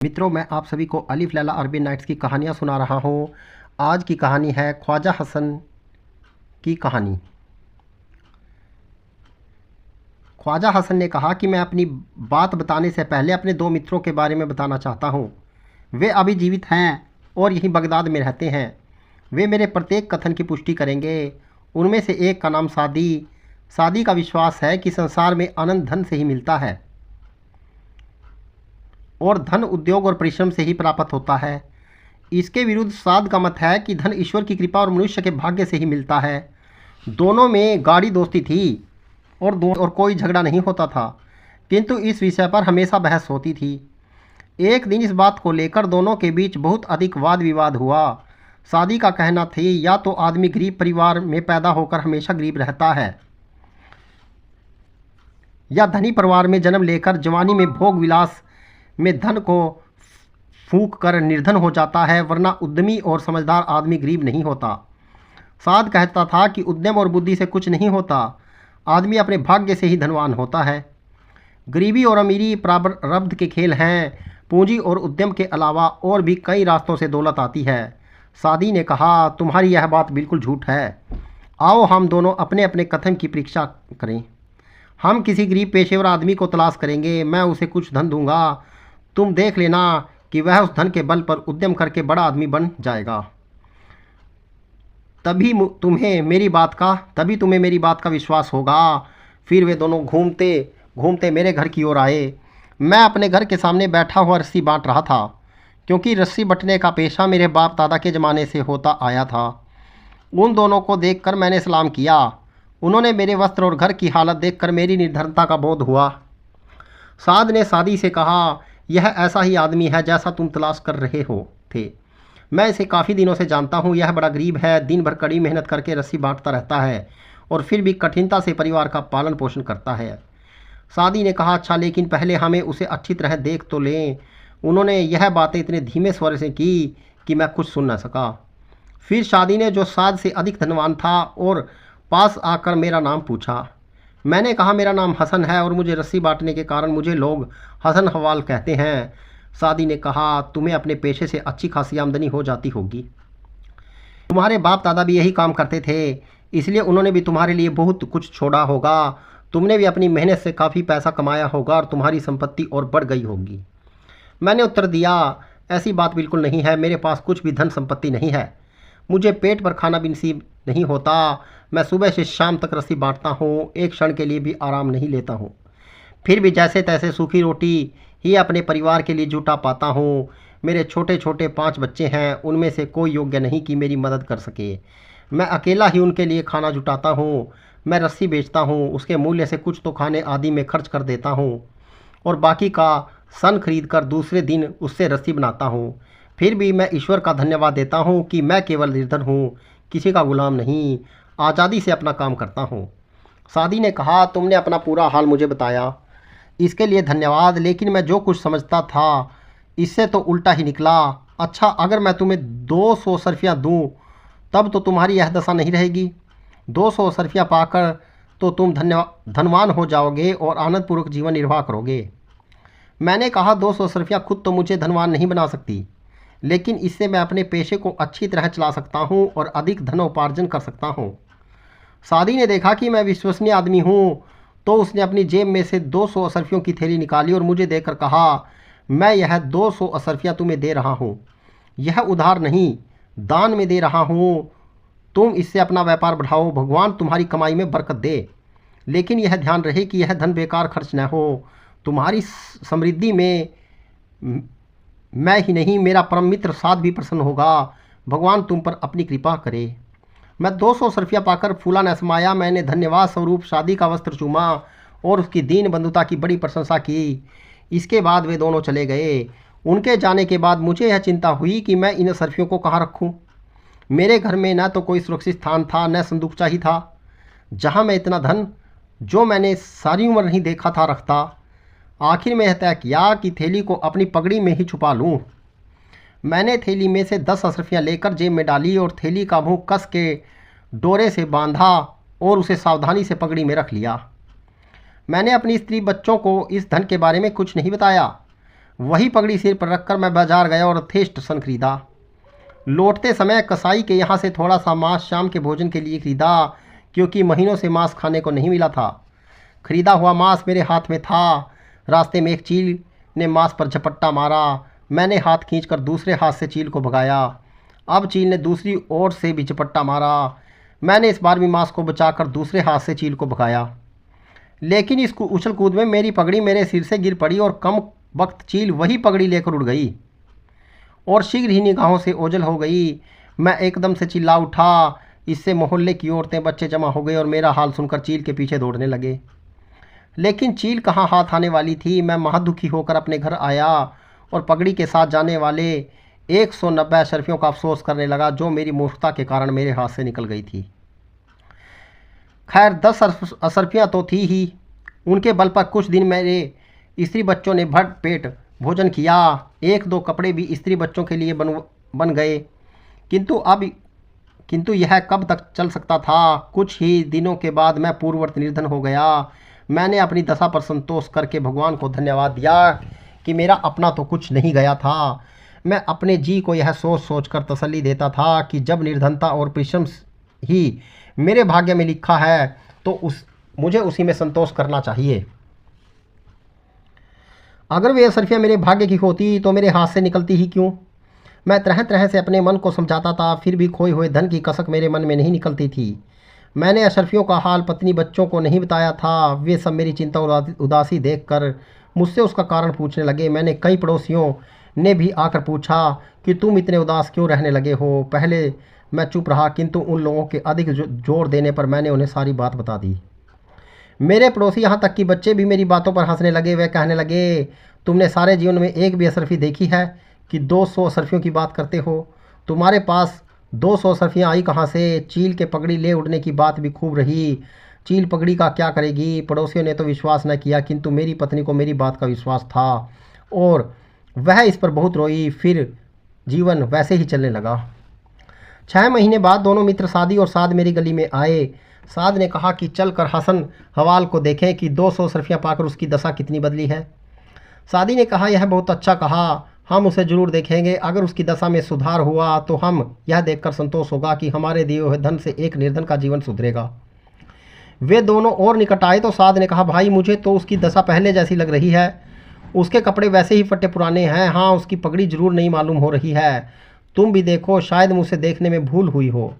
मित्रों, मैं आप सभी को अलिफ लैला अरबी नाइट्स की कहानियाँ सुना रहा हूँ। आज की कहानी है ख्वाजा हसन की कहानी। ख्वाजा हसन ने कहा कि मैं अपनी बात बताने से पहले अपने दो मित्रों के बारे में बताना चाहता हूँ। वे अभी जीवित हैं और यहीं बगदाद में रहते हैं। वे मेरे प्रत्येक कथन की पुष्टि करेंगे। उनमें से एक का नाम सादी। सादी का विश्वास है कि संसार में आनंद धन से ही मिलता है और धन उद्योग और परिश्रम से ही प्राप्त होता है। इसके विरुद्ध साद का मत है कि धन ईश्वर की कृपा और मनुष्य के भाग्य से ही मिलता है। दोनों में गाढ़ी दोस्ती थी और कोई झगड़ा नहीं होता था, किंतु इस विषय पर हमेशा बहस होती थी। एक दिन इस बात को लेकर दोनों के बीच बहुत अधिक वाद विवाद हुआ। सादी का कहना थी, या तो आदमी गरीब परिवार में पैदा होकर हमेशा गरीब रहता है, या धनी परिवार में जन्म लेकर जवानी में भोग विलास में धन को फूंक कर निर्धन हो जाता है, वरना उद्यमी और समझदार आदमी गरीब नहीं होता। साद कहता था कि उद्यम और बुद्धि से कुछ नहीं होता, आदमी अपने भाग्य से ही धनवान होता है। गरीबी और अमीरी प्रारब्ध के खेल हैं। पूंजी और उद्यम के अलावा और भी कई रास्तों से दौलत आती है। सादी ने कहा, तुम्हारी यह बात बिल्कुल झूठ है। आओ हम दोनों अपने अपने कथन की परीक्षा करें। हम किसी गरीब पेशेवर आदमी को तलाश करेंगे। मैं उसे कुछ धन दूंगा। तुम देख लेना कि वह उस धन के बल पर उद्यम करके बड़ा आदमी बन जाएगा। तभी तुम्हें मेरी बात का विश्वास होगा। फिर वे दोनों घूमते घूमते मेरे घर की ओर आए। मैं अपने घर के सामने बैठा हुआ रस्सी बांट रहा था, क्योंकि रस्सी बंटने का पेशा मेरे बाप दादा के ज़माने से होता आया था। उन दोनों को देखकर मैंने सलाम किया। उन्होंने मेरे वस्त्र और घर की हालत देखकर मेरी निर्धनता का बोध हुआ। साद ने सादी से कहा, यह ऐसा ही आदमी है जैसा तुम तलाश कर रहे हो थे। मैं इसे काफ़ी दिनों से जानता हूँ। यह बड़ा गरीब है, दिन भर कड़ी मेहनत करके रस्सी बांटता रहता है और फिर भी कठिनता से परिवार का पालन पोषण करता है। सादी ने कहा, अच्छा, लेकिन पहले हमें उसे अच्छी तरह देख तो लें। उन्होंने यह बातें इतने धीमे स्वर से की कि मैं कुछ सुन न सका। फिर सादी ने, जो साद से अधिक धनवान था, और पास आकर मेरा नाम पूछा। मैंने कहा, मेरा नाम हसन है और मुझे रस्सी बांटने के कारण मुझे लोग हसन हवाल कहते हैं। सादी ने कहा, तुम्हें अपने पेशे से अच्छी खासी आमदनी हो जाती होगी। तुम्हारे बाप दादा भी यही काम करते थे, इसलिए उन्होंने भी तुम्हारे लिए बहुत कुछ छोड़ा होगा। तुमने भी अपनी मेहनत से काफ़ी पैसा कमाया होगा और तुम्हारी संपत्ति और बढ़ गई होगी। मैंने उत्तर दिया, ऐसी बात बिल्कुल नहीं है। मेरे पास कुछ भी धन संपत्ति नहीं है। मुझे पेट पर खाना भी नसीब नहीं होता। मैं सुबह से शाम तक रस्सी बांटता हूँ, एक क्षण के लिए भी आराम नहीं लेता हूँ। फिर भी जैसे तैसे सूखी रोटी ही अपने परिवार के लिए जुटा पाता हूँ। मेरे छोटे छोटे 5 बच्चे हैं, उनमें से कोई योग्य नहीं कि मेरी मदद कर सके। मैं अकेला ही उनके लिए खाना जुटाता हूँ। मैं रस्सी बेचता हूँ, उसके मूल्य से कुछ तो खाने आदि में खर्च कर देता हूँ और बाकी का सन खरीद कर दूसरे दिन उससे रस्सी बनाता हूँ। फिर भी मैं ईश्वर का धन्यवाद देता हूँ कि मैं केवल निर्धन हूँ, किसी का गुलाम नहीं, आज़ादी से अपना काम करता हूँ। सादी ने कहा, तुमने अपना पूरा हाल मुझे बताया, इसके लिए धन्यवाद, लेकिन मैं जो कुछ समझता था इससे तो उल्टा ही निकला। अच्छा, अगर मैं तुम्हें 200 सरफियाँ दूँ तब तो तुम्हारी यह दशा नहीं रहेगी। 200 सरफियाँ पाकर तो तुम धनवान हो जाओगे और आनंदपूर्वक जीवन निर्वाह करोगे। मैंने कहा, 200 सरफियाँ खुद तो मुझे धनवान नहीं बना सकती, लेकिन इससे मैं अपने पेशे को अच्छी तरह चला सकता हूँ और अधिक धन उपार्जन कर सकता हूँ। सादी ने देखा कि मैं विश्वसनीय आदमी हूँ, तो उसने अपनी जेब में से 200 असरफियों की थैली निकाली और मुझे देकर कहा, मैं यह 200 असरफियाँ तुम्हें दे रहा हूँ। यह उधार नहीं, दान में दे रहा हूँ। तुम इससे अपना व्यापार बढ़ाओ, भगवान तुम्हारी कमाई में बरकत दे। लेकिन यह ध्यान रहे कि यह धन बेकार खर्च न हो। तुम्हारी समृद्धि में मैं ही नहीं, मेरा परम मित्र साद भी प्रसन्न होगा। भगवान तुम पर अपनी कृपा करे। मैं 200 सरफिया पाकर फूला न समाया। मैंने धन्यवाद स्वरूप शादी का वस्त्र चूमा और उसकी दीन बंधुता की बड़ी प्रशंसा की। इसके बाद वे दोनों चले गए। उनके जाने के बाद मुझे यह चिंता हुई कि मैं इन सरफियों को कहाँ रखूँ। मेरे घर में न तो कोई सुरक्षित स्थान था, न संदूकचा ही था जहाँ मैं इतना धन, जो मैंने सारी उम्र नहीं देखा था, रखता। आखिर में यह तय किया कि थैली को अपनी पगड़ी में ही छुपा लूँ। मैंने थैली में से 10 अशरफियाँ लेकर जेब में डाली और थैली का मुंह कस के डोरे से बांधा और उसे सावधानी से पगड़ी में रख लिया। मैंने अपनी स्त्री बच्चों को इस धन के बारे में कुछ नहीं बताया। वही पगड़ी सिर पर रखकर मैं बाजार गया और यथेष्ट सन खरीदा। लौटते समय कसाई के यहाँ से थोड़ा सा मांस शाम के भोजन के लिए खरीदा, क्योंकि महीनों से मांस खाने को नहीं मिला था। खरीदा हुआ मांस मेरे हाथ में था। रास्ते में एक चील ने मांस पर झपट्टा मारा। मैंने हाथ खींचकर दूसरे हाथ से चील को भगाया। अब चील ने दूसरी ओर से भी झपट्टा मारा। मैंने इस बार भी मांस को बचाकर दूसरे हाथ से चील को भगाया, लेकिन इस उछल कूद में मेरी पगड़ी मेरे सिर से गिर पड़ी और कम वक्त चील वही पगड़ी लेकर उड़ गई और शीघ्र ही निगाहों से ओझल हो गई। मैं एकदम से चिल्ला उठा। इससे मोहल्ले की औरतें बच्चे जमा हो गए और मेरा हाल सुनकर चील के पीछे दौड़ने लगे, लेकिन चील कहाँ हाथ आने वाली थी। मैं महादुखी होकर अपने घर आया और पगड़ी के साथ जाने वाले 190 अशरफियों का अफसोस करने लगा, जो मेरी मूर्खता के कारण मेरे हाथ से निकल गई थी। खैर 10 अशरफियाँ तो थी ही। उनके बल पर कुछ दिन मेरे स्त्री बच्चों ने भर पेट भोजन किया। 1-2 कपड़े भी स्त्री बच्चों के लिए बन गए, किंतु यह कब तक चल सकता था। कुछ ही दिनों के बाद मैं पूर्ववत निर्धन हो गया। मैंने अपनी दशा पर संतोष करके भगवान को धन्यवाद दिया कि मेरा अपना तो कुछ नहीं गया था। मैं अपने जी को यह सोच सोच कर तसल्ली देता था कि जब निर्धनता और परिश्रम ही मेरे भाग्य में लिखा है तो मुझे उसी में संतोष करना चाहिए। अगर वे अशरफियाँ मेरे भाग्य की होती तो मेरे हाथ से निकलती ही क्यों। मैं तरह तरह से अपने मन को समझाता था, फिर भी खोए हुए धन की कसक मेरे मन में नहीं निकलती थी। मैंने अशरफियों का हाल पत्नी बच्चों को नहीं बताया था। वे सब मेरी चिंता उदासी देखकर मुझसे उसका कारण पूछने लगे। मैंने कई पड़ोसियों ने भी आकर पूछा कि तुम इतने उदास क्यों रहने लगे हो। पहले मैं चुप रहा, किंतु उन लोगों के अधिक जोर देने पर मैंने उन्हें सारी बात बता दी। मेरे पड़ोसी, यहाँ तक कि बच्चे भी मेरी बातों पर हंसने लगे। वे कहने लगे, तुमने सारे जीवन में एक भी अशरफी देखी है कि 200 अशरफियों की बात करते हो। तुम्हारे पास 200 अशरफियाँ आई कहाँ से। चील के पगड़ी ले उड़ने की बात भी खूब रही। चील पगड़ी का क्या करेगी। पड़ोसियों ने तो विश्वास न किया, किंतु मेरी पत्नी को मेरी बात का विश्वास था और वह इस पर बहुत रोई। फिर जीवन वैसे ही चलने लगा। 6 महीने बाद दोनों मित्र सादी और साद मेरी गली में आए। साद ने कहा कि चल कर हसन हवाल को देखें कि 200 अशरफियाँ पाकर उसकी दशा कितनी बदली है। सादी ने कहा, यह बहुत अच्छा कहा, हम उसे ज़रूर देखेंगे। अगर उसकी दशा में सुधार हुआ तो हम यह देखकर संतोष होगा कि हमारे दिए हुए धन से एक निर्धन का जीवन सुधरेगा। वे दोनों और निकट आए तो साद ने कहा, भाई मुझे तो उसकी दशा पहले जैसी लग रही है। उसके कपड़े वैसे ही फटे पुराने हैं। हाँ, उसकी पगड़ी जरूर नहीं मालूम हो रही है। तुम भी देखो, शायद मुझसे देखने में भूल हुई हो।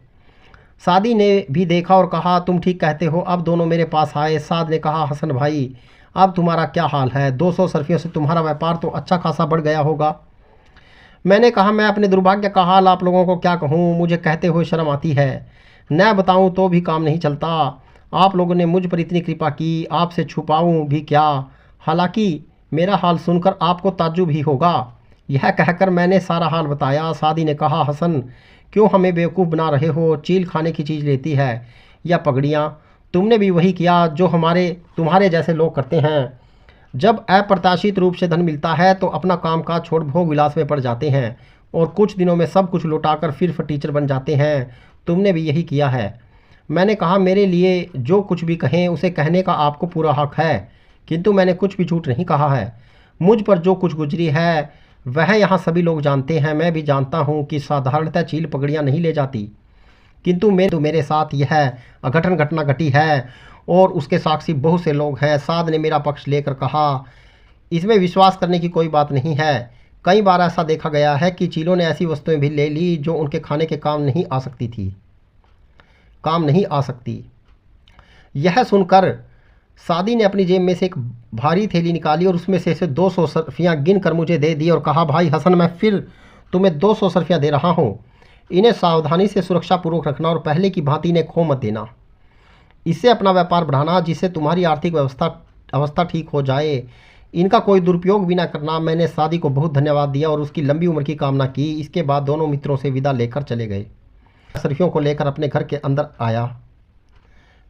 सादी ने भी देखा और कहा, तुम ठीक कहते हो। अब दोनों मेरे पास आए। साद ने कहा, हसन भाई अब तुम्हारा क्या हाल है। 200 अशरफियों से तुम्हारा व्यापार तो अच्छा खासा बढ़ गया होगा। मैंने कहा, मैं अपने दुर्भाग्य का हाल आप लोगों को क्या कहूँ, मुझे कहते हुए शर्म आती है। न बताऊँ तो भी काम नहीं चलता। आप लोगों ने मुझ पर इतनी कृपा की, आपसे छुपाऊँ भी क्या। हालांकि मेरा हाल सुनकर आपको ताज्जुब ही होगा। यह कहकर मैंने सारा हाल बताया। सादी ने कहा, हसन क्यों हमें बेवकूफ़ बना रहे हो। चील खाने की चीज़ लेती है या पगड़ियाँ। तुमने भी वही किया जो तुम्हारे जैसे लोग करते हैं। जब अप्रत्याशित रूप से धन मिलता है तो अपना काम काज छोड़ भोग विलास में पड़ जाते हैं और कुछ दिनों में सब कुछ लौटाकर फिर फटीचर बन जाते हैं। तुमने भी यही किया है। मैंने कहा, मेरे लिए जो कुछ भी कहें उसे कहने का आपको पूरा हक है, किंतु मैंने कुछ भी झूठ नहीं कहा है। मुझ पर जो कुछ गुजरी है वह यहाँ सभी लोग जानते हैं। मैं भी जानता हूँ कि साधारणतः चील पगड़ियाँ नहीं ले जाती, किंतु मेरे साथ यह अघटन घटना घटी है और उसके साक्षी बहुत से लोग हैं। साद ने मेरा पक्ष लेकर कहा, इसमें विश्वास करने की कोई बात नहीं है। कई बार ऐसा देखा गया है कि चीलों ने ऐसी वस्तुएं भी ले ली जो उनके खाने के काम नहीं आ सकती। यह सुनकर सादी ने अपनी जेब में से एक भारी थैली निकाली और उसमें से 200 सरफियाँ गिन कर मुझे दे दी और कहा, भाई हसन मैं फिर तुम्हें 200 सरफियाँ दे रहा हूँ। इन्हें सावधानी से सुरक्षापूर्वक रखना और पहले की भांति इन्हें खो मत देना। इससे अपना व्यापार बढ़ाना, जिससे तुम्हारी आर्थिक अवस्था ठीक हो जाए। इनका कोई दुरुपयोग भी ना करना। मैंने सादी को बहुत धन्यवाद दिया और उसकी लंबी उम्र की कामना की। इसके बाद दोनों मित्रों से विदा लेकर चले गए। अशरफियों को लेकर अपने घर के अंदर आया।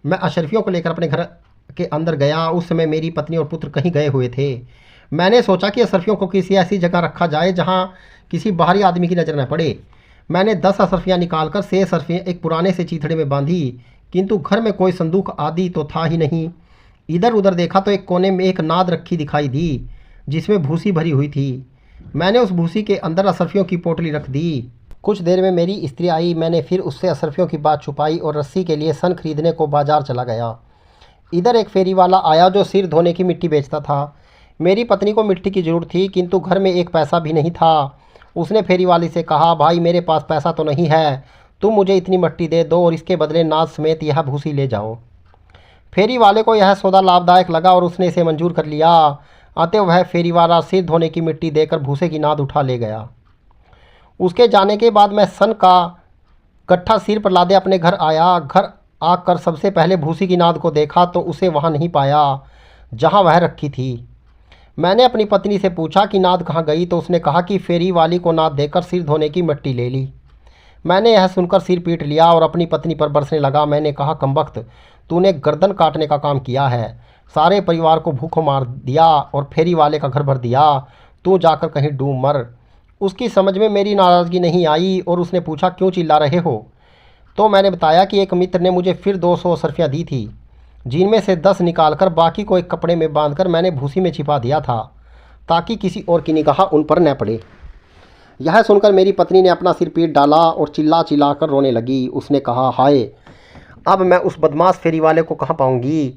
मैं अशरफियों को लेकर अपने घर के अंदर गया। उस समय मेरी पत्नी और पुत्र कहीं गए हुए थे। मैंने सोचा कि अशरफियों को किसी ऐसी जगह रखा जाए जहां किसी बाहरी आदमी की नज़र न पड़े। मैंने 10 अशरफियाँ निकालकर 6 अशरफियाँ एक पुराने से चीथड़े में बांधी, किंतु घर में कोई संदूक आदि तो था ही नहीं। इधर उधर देखा तो एक कोने में एक नाद रखी दिखाई दी जिसमें भूसी भरी हुई थी। मैंने उस भूसी के अंदर असरफियों की पोटली रख दी। कुछ देर में मेरी स्त्री आई। मैंने फिर उससे असरफियों की बात छुपाई और रस्सी के लिए सन खरीदने को बाजार चला गया। इधर एक फेरी वाला आया जो सिर धोने की मिट्टी बेचता था। मेरी पत्नी को मिट्टी की ज़रूरत थी किंतु घर में एक पैसा भी नहीं था। उसने फेरी वाले से कहा, भाई मेरे पास पैसा तो नहीं है, तुम मुझे इतनी मिट्टी दे दो और इसके बदले नाद समेत यह भूसी ले जाओ। फेरी वाले को यह सौदा लाभदायक लगा और उसने इसे मंजूर कर लिया। अतः वह फेरी वाला सिर धोने की मिट्टी देकर भूसे की नाद उठा ले गया। उसके जाने के बाद मैं सन का गट्ठा सिर पर लादे अपने घर आया। घर आकर सबसे पहले भूसी की नाद को देखा तो उसे वहाँ नहीं पाया जहाँ वह रखी थी। मैंने अपनी पत्नी से पूछा कि नाद कहाँ गई, तो उसने कहा कि फेरी वाली को नाद देकर सिर धोने की मिट्टी ले ली। मैंने यह सुनकर सिर पीट लिया और अपनी पत्नी पर बरसने लगा। मैंने कहा, कमबख्त, तूने गर्दन काटने का काम किया है, सारे परिवार को भूखों मार दिया और फेरी वाले का घर भर दिया। तू जाकर कहीं डूब मर। उसकी समझ में मेरी नाराज़गी नहीं आई और उसने पूछा, क्यों चिल्ला रहे हो? तो मैंने बताया कि एक मित्र ने मुझे फिर 200 सरफियाँ दी थी, जिनमें से 10 निकालकर बाकी को एक कपड़े में बांधकर मैंने भूसी में छिपा दिया था ताकि किसी और की निगाह उन पर न पड़े। यह सुनकर मेरी पत्नी ने अपना सिर पीट डाला और चिल्ला चिल्ला कर रोने लगी। उसने कहा, हाय, अब मैं उस बदमाश फेरी वाले को कहाँ पाऊँगी?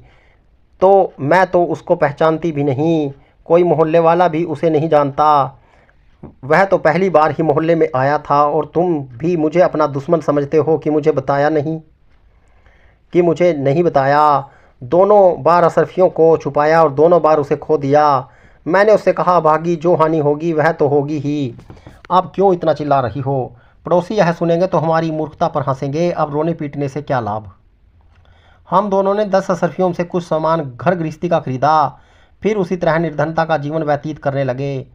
तो मैं तो उसको पहचानती भी नहीं, कोई मोहल्ले वाला भी उसे नहीं जानता। वह तो पहली बार ही मोहल्ले में आया था और तुम भी मुझे अपना दुश्मन समझते हो कि मुझे नहीं बताया। दोनों बार असरफियों को छुपाया और दोनों बार उसे खो दिया। मैंने उससे कहा, भागी, जो हानि होगी वह तो होगी ही, अब क्यों इतना चिल्ला रही हो? पड़ोसी यह सुनेंगे तो हमारी मूर्खता पर हंसेंगे। अब रोने पीटने से क्या लाभ? हम दोनों ने 10 असरफियों से कुछ सामान घर गृहस्थी का खरीदा, फिर उसी तरह निर्धनता का जीवन व्यतीत करने लगे।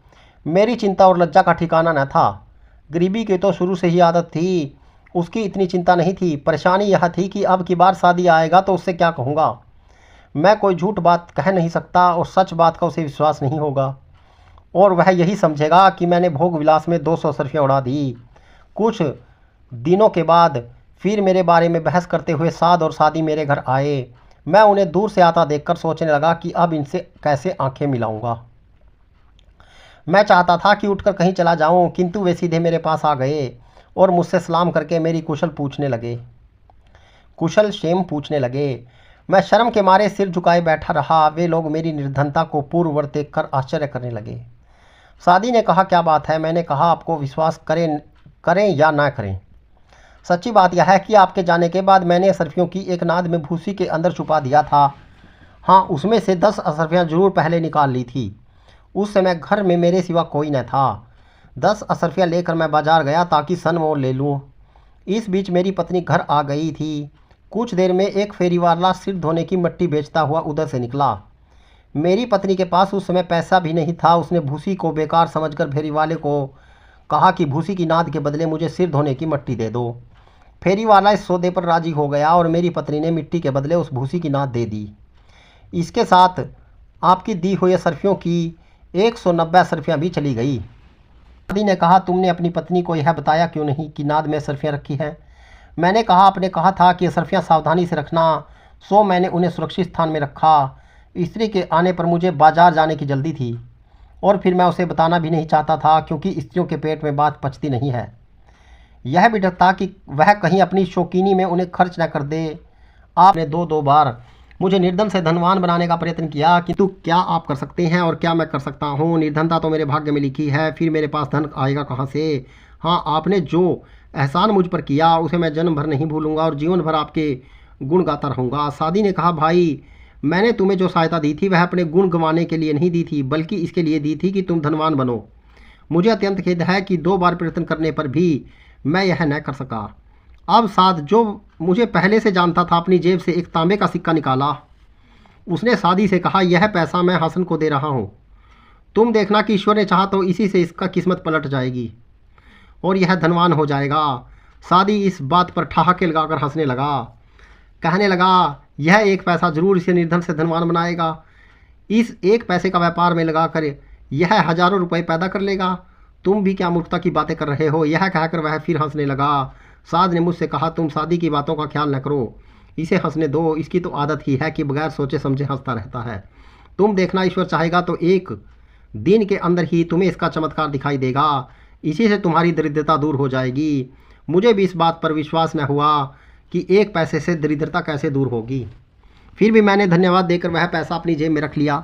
मेरी चिंता और लज्जा का ठिकाना न था। गरीबी की तो शुरू से ही आदत थी, उसकी इतनी चिंता नहीं थी। परेशानी यह थी कि अब की बार शादी आएगा तो उससे क्या कहूँगा। मैं कोई झूठ बात कह नहीं सकता और सच बात का उसे विश्वास नहीं होगा और वह यही समझेगा कि मैंने भोग विलास में 200 सरफियाँ उड़ा दी। कुछ दिनों के बाद फिर मेरे बारे में बहस करते हुए साद और सादी मेरे घर आए। मैं उन्हें दूर से आता देखकर सोचने लगा कि अब इनसे कैसे आंखें मिलाऊंगा। मैं चाहता था कि उठकर कहीं चला जाऊं, किंतु वे सीधे मेरे पास आ गए और मुझसे सलाम करके मेरी कुशल क्षेम पूछने लगे। मैं शर्म के मारे सिर झुकाए बैठा रहा। वे लोग मेरी निर्धनता को पूर्ववत देखकर आश्चर्य करने लगे। सादी ने कहा, क्या बात है? मैंने कहा, आपको विश्वास करें या ना करें, सच्ची बात यह है कि आपके जाने के बाद मैंने असरफियों की एक नाद में भूसी के अंदर छुपा दिया था। हाँ, उसमें से 10 असरफियाँ जरूर पहले निकाल ली थी। उस समय घर में मेरे सिवा कोई न था। 10 असरफियाँ लेकर मैं बाजार गया ताकि सन मोल ले लूँ। इस बीच मेरी पत्नी घर आ गई थी। कुछ देर में एक फेरी वाला सिर धोने की मिट्टी बेचता हुआ उधर से निकला। मेरी पत्नी के पास उस समय पैसा भी नहीं था। उसने भूसी को बेकार समझकर फेरी वाले को कहा कि भूसी की नाद के बदले मुझे सिर धोने की मिट्टी दे दो। फेरी वाला इस सौदे पर राजी हो गया और मेरी पत्नी ने मिट्टी के बदले उस भूसी की नाद दे दी। इसके साथ आपकी दी हुई सरफियों की 190 सरफियाँ भी चली गई। दादी ने कहा, तुमने अपनी पत्नी को यह बताया क्यों नहीं कि नाद में सरफियाँ रखी हैं? मैंने कहा, आपने कहा था कि सरफियाँ सावधानी से रखना, सो मैंने उन्हें सुरक्षित स्थान में रखा। स्त्री के आने पर मुझे बाजार जाने की जल्दी थी और फिर मैं उसे बताना भी नहीं चाहता था क्योंकि स्त्रियों के पेट में बात पचती नहीं है। यह भी डर था कि वह कहीं अपनी शौकीनी में उन्हें खर्च न कर दे। आपने दो बार मुझे निर्धन से धनवान बनाने का प्रयत्न किया, किंतु क्या आप कर सकते हैं और क्या मैं कर सकता हूँ? निर्धनता तो मेरे भाग्य में लिखी है, फिर मेरे पास धन आएगा कहाँ से? हाँ, आपने जो एहसान मुझ पर किया उसे मैं जन्म भर नहीं भूलूंगा और जीवन भर आपके गुण गाता रहूँगा। सादी ने कहा, भाई, मैंने तुम्हें जो सहायता दी थी वह अपने गुण गंवाने के लिए नहीं दी थी, बल्कि इसके लिए दी थी कि तुम धनवान बनो। मुझे अत्यंत खेद है कि 2 बार प्रयत्न करने पर भी मैं यह न कर सका। अब साद, जो मुझे पहले से जानता था, अपनी जेब से एक तांबे का सिक्का निकाला। उसने सादी से कहा, यह पैसा मैं हसन को दे रहा हूँ, तुम देखना कि ईश्वर ने चाहा तो इसी से इसका किस्मत पलट जाएगी और यह धनवान हो जाएगा। सादी इस बात पर ठहाके लगाकर हंसने लगा, कहने लगा, यह एक पैसा जरूर इसे निर्धन से धनवान बनाएगा। इस एक पैसे का व्यापार में लगाकर यह हजारों रुपए पैदा कर लेगा। तुम भी क्या मूर्खता की बातें कर रहे हो? यह कहकर वह फिर हंसने लगा। साद ने मुझसे कहा, तुम सादी की बातों का ख्याल न करो, इसे हंसने दो, इसकी तो आदत ही है कि बगैर सोचे समझे हंसता रहता है। तुम देखना, ईश्वर चाहेगा तो एक दिन के अंदर ही तुम्हें इसका चमत्कार दिखाई देगा। इसी से तुम्हारी दरिद्रता दूर हो जाएगी। मुझे भी इस बात पर विश्वास न हुआ कि 1 पैसे से दरिद्रता कैसे दूर होगी। फिर भी मैंने धन्यवाद देकर वह पैसा अपनी जेब में रख लिया।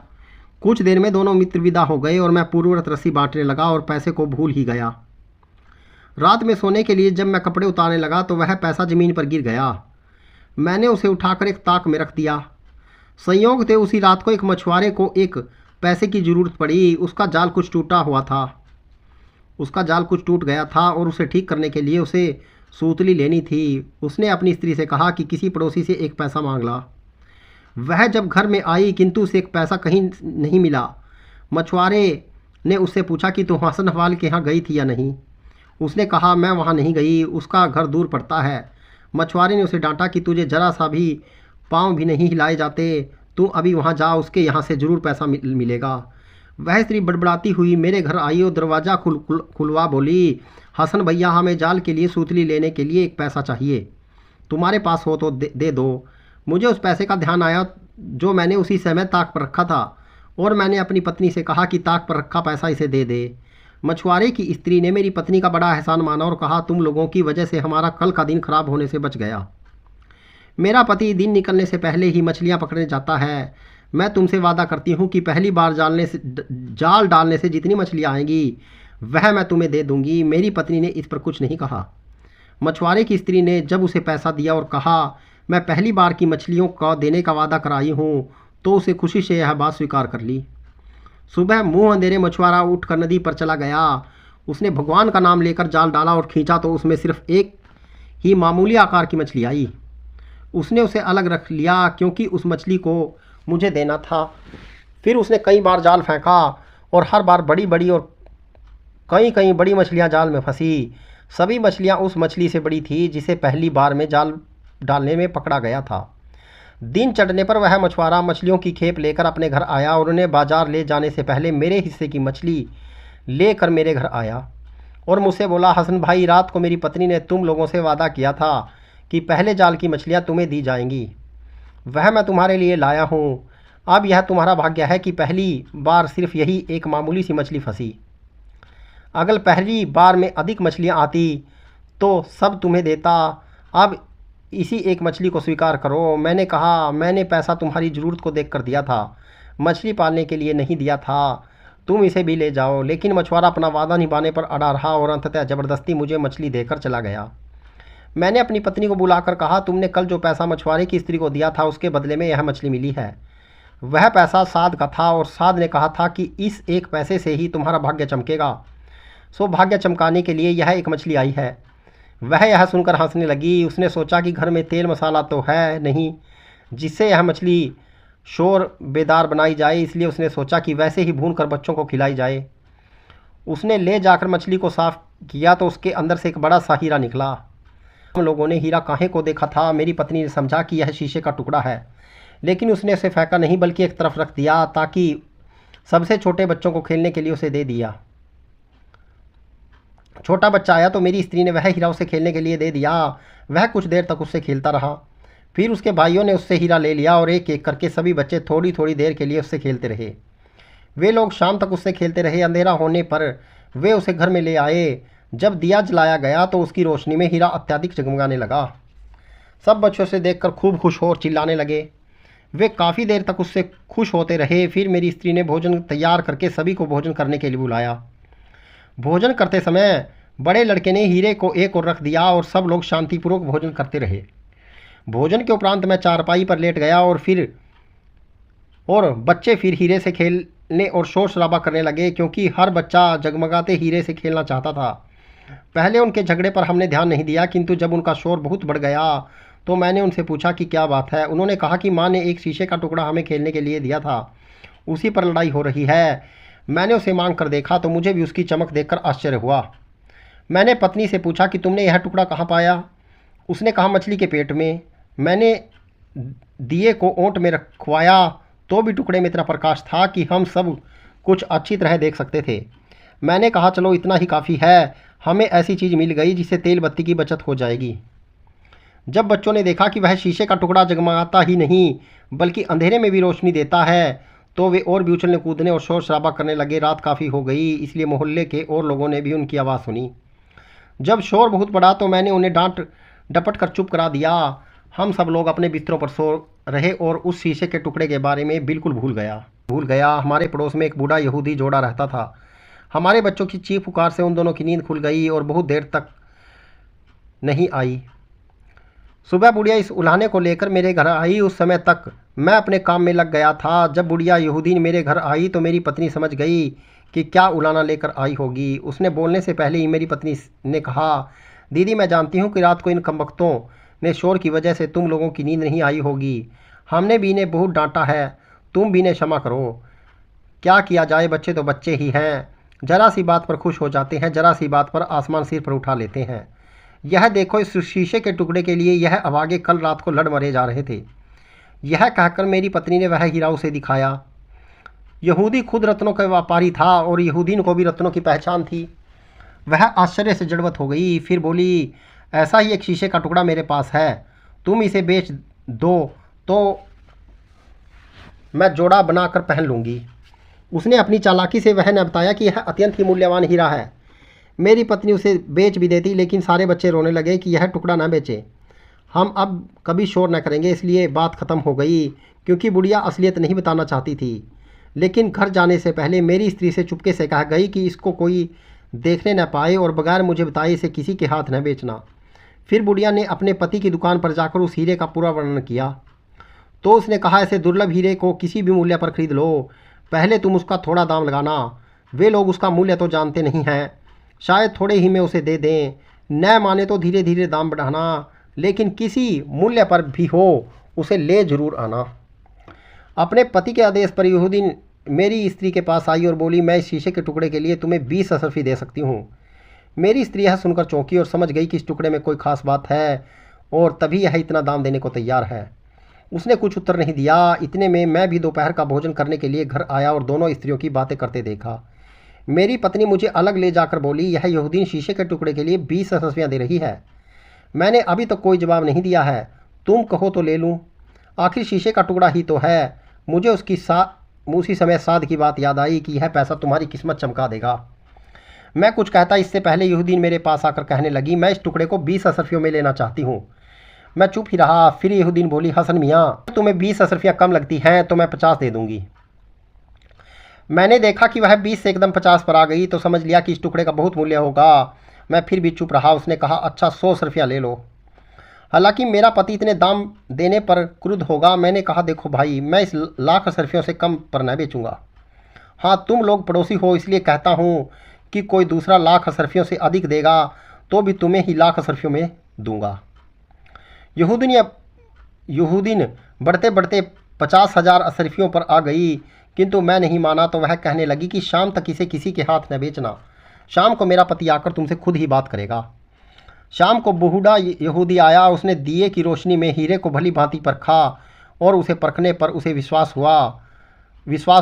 कुछ देर में दोनों मित्र विदा हो गए और मैं पूर्ववत रस्सी बांटने लगा और पैसे को भूल ही गया। रात में सोने के लिए जब मैं कपड़े उतारने लगा तो वह पैसा ज़मीन पर गिर गया। मैंने उसे उठाकर एक ताक में रख दिया। संयोग थे उसी रात को एक मछुआरे को एक पैसे की ज़रूरत पड़ी। उसका जाल कुछ टूटा हुआ था। उसका जाल कुछ टूट गया था और उसे ठीक करने के लिए उसे सूतली लेनी थी। उसने अपनी स्त्री से कहा कि किसी पड़ोसी से 1 पैसा मांग ला। वह जब घर में आई किंतु उसे 1 पैसा कहीं नहीं मिला। मछुआरे ने उससे पूछा कि तुम हसन हवाल के यहाँ गई थी या नहीं। उसने कहा मैं वहाँ नहीं गई, उसका घर दूर पड़ता है। मछुआरे ने उसे डांटा कि तुझे जरा सा भी पाँव भी नहीं हिलाए जाते, तू अभी वहाँ जा, उसके यहाँ से ज़रूर पैसा मिलेगा। वह स्त्री बड़बड़ाती हुई मेरे घर आई और दरवाज़ा खुलवा बोली, हसन भैया हमें जाल के लिए सूतली लेने के लिए 1 पैसा चाहिए, तुम्हारे पास हो तो दे दो। मुझे उस पैसे का ध्यान आया जो मैंने उसी समय ताक पर रखा था और मैंने अपनी पत्नी से कहा कि ताक पर रखा पैसा इसे दे दे। मछुआरे की स्त्री ने मेरी पत्नी का बड़ा एहसान माना और कहा तुम लोगों की वजह से हमारा कल का दिन खराब होने से बच गया। मेरा पति दिन निकलने से पहले ही मछलियाँ पकड़ने जाता है। मैं तुमसे वादा करती हूँ कि पहली बार जाल डालने से जितनी मछलियाँ आएंगी वह मैं तुम्हें दे दूँगी। मेरी पत्नी ने इस पर कुछ नहीं कहा। मछुआरे की स्त्री ने जब उसे पैसा दिया और कहा मैं पहली बार की मछलियों का देने का वादा कराई हूँ, तो उसे खुशी से यह बात स्वीकार कर ली। सुबह मुँह अंधेरे मछुआरा उठकर नदी पर चला गया। उसने भगवान का नाम लेकर जाल डाला और खींचा तो उसमें सिर्फ एक ही मामूली आकार की मछली आई। उसने उसे अलग रख लिया क्योंकि उस मछली को मुझे देना था। फिर उसने कई बार जाल फेंका और हर बार बड़ी बड़ी और कई बड़ी मछलियाँ जाल में फंसी। सभी मछलियाँ उस मछली से बड़ी थी जिसे पहली बार में जाल डालने में पकड़ा गया था। दिन चढ़ने पर वह मछुआरा मछलियों की खेप लेकर अपने घर आया और उन्हें बाजार ले जाने से पहले मेरे हिस्से की मछली लेकर मेरे घर आया और मुझसे बोला हसन भाई रात को मेरी पत्नी ने तुम लोगों से वादा किया था कि पहले जाल की मछलियाँ तुम्हें दी जाएंगी, वह मैं तुम्हारे लिए लाया हूँ। अब यह तुम्हारा भाग्य है कि पहली बार सिर्फ यही एक मामूली सी मछली फंसी। अगर पहली बार में अधिक मछलियाँ आती तो सब तुम्हें देता। अब इसी एक मछली को स्वीकार करो। मैंने कहा मैंने पैसा तुम्हारी ज़रूरत को देखकर दिया था, मछली पालने के लिए नहीं दिया था, तुम इसे भी ले जाओ। लेकिन मछुआरा अपना वादा निभाने पर अड़ा रहा और अंततः ज़बरदस्ती मुझे मछली देकर चला गया। मैंने अपनी पत्नी को बुलाकर कहा तुमने कल जो पैसा मछुआरे की स्त्री को दिया था उसके बदले में यह मछली मिली है। वह पैसा साध का था और साध ने कहा था कि इस 1 पैसे से ही तुम्हारा भाग्य चमकेगा। सो भाग्य चमकाने के लिए यह एक मछली आई है। वह यह सुनकर हंसने लगी। उसने सोचा कि घर में तेल मसाला तो है नहीं जिससे यह मछली शोर बेदार बनाई जाए, इसलिए उसने सोचा कि वैसे ही भून कर बच्चों को खिलाई जाए। उसने ले जाकर मछली को साफ किया तो उसके अंदर से एक बड़ा सा हीरा निकला। हम लोगों ने हीरा काहे को देखा था। मेरी पत्नी ने समझा कि यह शीशे का टुकड़ा है, लेकिन उसने उसे फेंका नहीं बल्कि एक तरफ रख दिया ताकि सबसे छोटे बच्चों को खेलने के लिए उसे दे दिया। छोटा बच्चा आया तो मेरी स्त्री ने वह हीरा उसे खेलने के लिए दे दिया। वह कुछ देर तक उससे खेलता रहा। फिर उसके भाइयों ने उससे हीरा ले लिया और एक एक करके सभी बच्चे थोड़ी थोड़ी देर के लिए उससे खेलते रहे। वे लोग शाम तक उससे खेलते रहे। अंधेरा होने पर वे उसे घर में ले आए। जब दिया जलाया गया तो उसकी रोशनी में हीरा अत्यधिक जगमगाने लगा। सब बच्चों से देखकर खूब खुश हो और चिल्लाने लगे। वे काफ़ी देर तक उससे खुश होते रहे। फिर मेरी स्त्री ने भोजन तैयार करके सभी को भोजन करने के लिए बुलाया। भोजन करते समय बड़े लड़के ने हीरे को एक ओर रख दिया और सब लोग शांतिपूर्वक भोजन करते रहे। भोजन के उपरांत मैं चारपाई पर लेट गया और बच्चे फिर हीरे से खेलने और शोर शराबा करने लगे क्योंकि हर बच्चा जगमगाते हीरे से खेलना चाहता था। पहले उनके झगड़े पर हमने ध्यान नहीं दिया, किंतु जब उनका शोर बहुत बढ़ गया तो मैंने उनसे पूछा कि क्या बात है। उन्होंने कहा कि माँ ने एक शीशे का टुकड़ा हमें खेलने के लिए दिया था, उसी पर लड़ाई हो रही है। मैंने उसे मांग कर देखा तो मुझे भी उसकी चमक देखकर आश्चर्य हुआ। मैंने पत्नी से पूछा कि तुमने यह टुकड़ा कहाँ पाया। उसने कहा मछली के पेट में। मैंने दिए को ओंट में रखवाया तो भी टुकड़े में इतना प्रकाश था कि हम सब कुछ अच्छी तरह देख सकते थे। मैंने कहा चलो इतना ही काफ़ी है, हमें ऐसी चीज़ मिल गई जिससे तेल बत्ती की बचत हो जाएगी। जब बच्चों ने देखा कि वह शीशे का टुकड़ा जगमगाता ही नहीं बल्कि अंधेरे में भी रोशनी देता है तो वे और भी उछलने कूदने और शोर शराबा करने लगे। रात काफ़ी हो गई, इसलिए मोहल्ले के और लोगों ने भी उनकी आवाज़ सुनी। जब शोर बहुत बढ़ा तो मैंने उन्हें डांट डपट कर चुप करा दिया। हम सब लोग अपने बिस्तरों पर सो रहे और उस शीशे के टुकड़े के बारे में बिल्कुल भूल गया। हमारे पड़ोस में एक बूढ़ा यहूदी जोड़ा रहता था। हमारे बच्चों की चीख पुकार से उन दोनों की नींद खुल गई और बहुत देर तक नहीं आई। सुबह बुढ़िया इस उल्हाने को लेकर मेरे घर आई। उस समय तक मैं अपने काम में लग गया था। जब बुढ़िया यहूदी मेरे घर आई तो मेरी पत्नी समझ गई कि क्या उलाना लेकर आई होगी। उसने बोलने से पहले ही मेरी पत्नी ने कहा, दीदी मैं जानती हूँ कि रात को इन कमबख्तों ने शोर की वजह से तुम लोगों की नींद नहीं आई होगी। हमने भी इन्हें बहुत डांटा है, तुम भी इन्हें क्षमा करो। क्या किया जाए, बच्चे तो बच्चे ही हैं, जरा सी बात पर खुश हो जाते हैं, जरा सी बात पर आसमान सिर पर उठा लेते हैं। यह देखो, इस शीशे के टुकड़े के लिए यह अभागे कल रात को लड़ मरे जा रहे थे। यह कहकर मेरी पत्नी ने वह हीरा उसे दिखाया। यहूदी खुद रत्नों का व्यापारी था और यहूदीन को भी रत्नों की पहचान थी। वह आश्चर्य से जड़वत हो गई। फिर बोली, ऐसा ही एक शीशे का टुकड़ा मेरे पास है, तुम इसे बेच दो तो मैं जोड़ा बनाकर पहन लूँगी। उसने अपनी चालाकी से वह ने बताया कि यह अत्यंत ही मूल्यवान हीरा है। मेरी पत्नी उसे बेच भी देती, लेकिन सारे बच्चे रोने लगे कि यह टुकड़ा ना बेचे। हम अब कभी शोर न करेंगे, इसलिए बात ख़त्म हो गई, क्योंकि बुढ़िया असलियत नहीं बताना चाहती थी। लेकिन घर जाने से पहले मेरी स्त्री से चुपके से कहा गई कि इसको कोई देखने न पाए और बगैर मुझे बताए इसे किसी के हाथ न बेचना। फिर बुढ़िया ने अपने पति की दुकान पर जाकर उस हीरे का पूरा वर्णन किया। तो उसने कहा, ऐसे दुर्लभ हीरे को किसी भी मूल्य पर खरीद लो, पहले तुम उसका थोड़ा दाम लगाना। वे लोग उसका मूल्य तो जानते नहीं हैं, शायद थोड़े ही में उसे दे दें, न माने तो धीरे धीरे दाम बढ़ाना, लेकिन किसी मूल्य पर भी हो उसे ले जरूर आना। अपने पति के आदेश पर यहूदी मेरी स्त्री के पास आई और बोली, मैं इस शीशे के टुकड़े के लिए तुम्हें 20 अशरफी दे सकती हूँ। मेरी स्त्री यह सुनकर चौंकी और समझ गई कि इस टुकड़े में कोई खास बात है और तभी यह इतना दाम देने को तैयार है। उसने कुछ उत्तर नहीं दिया। इतने में मैं भी दोपहर का भोजन करने के लिए घर आया और दोनों स्त्रियों की बातें करते देखा। मेरी पत्नी मुझे अलग ले जाकर बोली, यह यहूदीन शीशे के टुकड़े के लिए 20 अशरफियाँ दे रही है। मैंने अभी तक कोई जवाब नहीं दिया है, तुम कहो तो ले लूँ, आखिर शीशे का टुकड़ा ही तो है। मुझे उसी समय साध की बात याद आई कि यह पैसा तुम्हारी किस्मत चमका देगा। मैं कुछ कहता इससे पहले यहूदीन मेरे पास आकर कहने लगी, मैं इस टुकड़े को 20 अशरफियों में लेना चाहती हूँ। मैं चुप ही रहा। फिर यहूदीन बोली, हसन मियाँ, तुम्हें 20 अशरफियाँ कम लगती हैं तो मैं 50 दे दूँगी। मैंने देखा कि वह 20 से एकदम 50 पर आ गई तो समझ लिया कि इस टुकड़े का बहुत मूल्य होगा। मैं फिर भी चुप रहा। उसने कहा, अच्छा 100 अशरफियाँ ले लो। हालांकि मेरा पति इतने दाम देने पर क्रुद्ध होगा। मैंने कहा, देखो भाई, मैं इस लाख अशरफियों से कम पर न बेचूंगा। हाँ, तुम लोग पड़ोसी हो इसलिए कहता हूँ कि कोई दूसरा लाख अशरफियों से अधिक देगा तो भी तुम्हें ही लाख अशरफियों में दूंगा। यहूदीन बढ़ते बढ़ते 50,000 अशरफियों पर आ गई, किंतु मैं नहीं माना तो वह कहने लगी कि शाम तक इसे किसी के हाथ न बेचना। शाम को मेरा पति आकर तुमसे खुद ही बात करेगा। शाम को बूढ़ा यहूदी आया। उसने दिए की रोशनी में हीरे को भली भांति परखा और उसे परखने पर उसे विश्वास